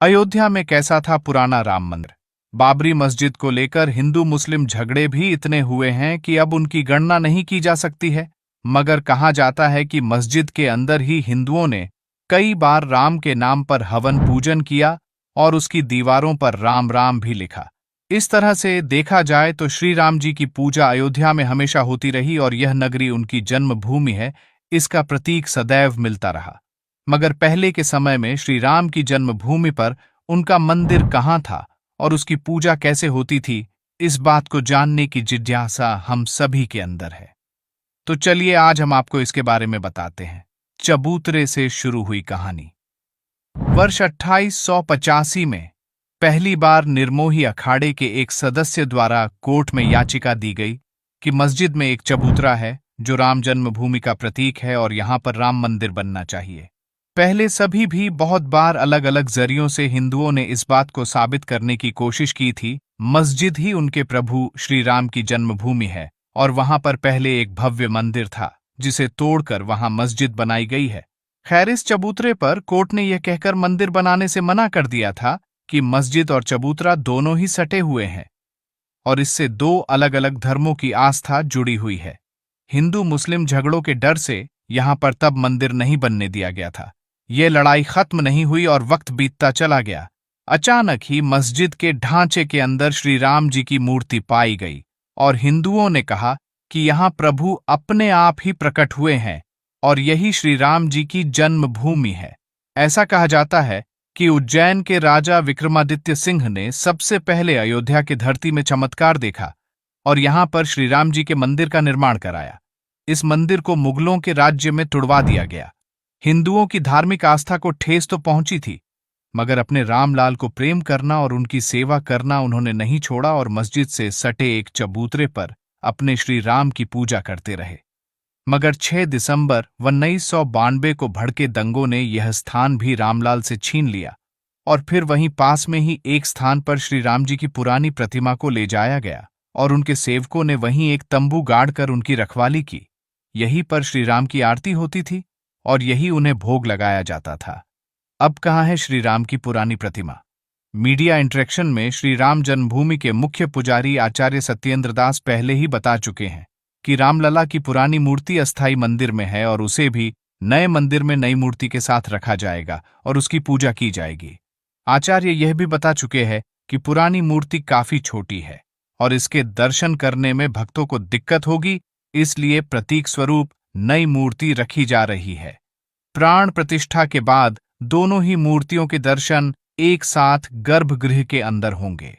अयोध्या में कैसा था पुराना राम मंदिर? बाबरी मस्जिद को लेकर हिंदू मुस्लिम झगड़े भी इतने हुए हैं कि अब उनकी गणना नहीं की जा सकती है। मगर कहा जाता है कि मस्जिद के अंदर ही हिंदुओं ने कई बार राम के नाम पर हवन पूजन किया और उसकी दीवारों पर राम राम भी लिखा। इस तरह से देखा जाए तो श्री राम जी की पूजा अयोध्या में हमेशा होती रही और यह नगरी उनकी जन्मभूमि है, इसका प्रतीक सदैव मिलता रहा। मगर पहले के समय में श्री राम की जन्मभूमि पर उनका मंदिर कहाँ था और उसकी पूजा कैसे होती थी, इस बात को जानने की जिज्ञासा हम सभी के अंदर है। तो चलिए आज हम आपको इसके बारे में बताते हैं। चबूतरे से शुरू हुई कहानी। वर्ष 2885 में पहली बार निर्मोही अखाड़े के एक सदस्य द्वारा कोर्ट में याचिका दी गई कि मस्जिद में एक चबूतरा है जो राम जन्मभूमि का प्रतीक है और यहां पर राम मंदिर बनना चाहिए। पहले सभी भी बहुत बार अलग अलग जरियों से हिंदुओं ने इस बात को साबित करने की कोशिश की थी, मस्जिद ही उनके प्रभु श्री राम की जन्मभूमि है और वहां पर पहले एक भव्य मंदिर था जिसे तोड़कर वहां मस्जिद बनाई गई है। खैर, इस चबूतरे पर कोर्ट ने यह कहकर मंदिर बनाने से मना कर दिया था कि मस्जिद और चबूतरा दोनों ही सटे हुए हैं और इससे दो अलग अलग धर्मों की आस्था जुड़ी हुई है। हिंदू मुस्लिम झगड़ों के डर से यहां पर तब मंदिर नहीं बनने दिया गया था। ये लड़ाई खत्म नहीं हुई और वक्त बीतता चला गया। अचानक ही मस्जिद के ढांचे के अंदर श्री राम जी की मूर्ति पाई गई और हिंदुओं ने कहा कि यहाँ प्रभु अपने आप ही प्रकट हुए हैं और यही श्री राम जी की जन्मभूमि है। ऐसा कहा जाता है कि उज्जैन के राजा विक्रमादित्य सिंह ने सबसे पहले अयोध्या की धरती में चमत्कार देखा और यहाँ पर श्री राम जी के मंदिर का निर्माण कराया। इस मंदिर को मुगलों के राज्य में तुड़वा दिया गया। हिंदुओं की धार्मिक आस्था को ठेस तो पहुंची थी, मगर अपने रामलाल को प्रेम करना और उनकी सेवा करना उन्होंने नहीं छोड़ा और मस्जिद से सटे एक चबूतरे पर अपने श्री राम की पूजा करते रहे। मगर 6 दिसंबर 1992 को भड़के दंगों ने यह स्थान भी रामलाल से छीन लिया और फिर वहीं पास में ही एक स्थान पर श्री राम जी की पुरानी प्रतिमा को ले जाया गया और उनके सेवकों ने वहीं एक तंबू गाड़कर उनकी रखवाली की। यहीं पर श्री राम की आरती होती थी और यही उन्हें भोग लगाया जाता था। अब कहाँ है श्री राम की पुरानी प्रतिमा? मीडिया इंटरेक्शन में श्री राम जन्मभूमि के मुख्य पुजारी आचार्य सत्येंद्र दास पहले ही बता चुके हैं कि रामलला की पुरानी मूर्ति अस्थायी मंदिर में है और उसे भी नए मंदिर में नई मूर्ति के साथ रखा जाएगा और उसकी पूजा की जाएगी। आचार्य यह भी बता चुके हैं कि पुरानी मूर्ति काफी छोटी है और इसके दर्शन करने में भक्तों को दिक्कत होगी, इसलिए प्रतीक स्वरूप नई मूर्ति रखी जा रही है। प्राण प्रतिष्ठा के बाद दोनों ही मूर्तियों के दर्शन एक साथ गर्भगृह के अंदर होंगे।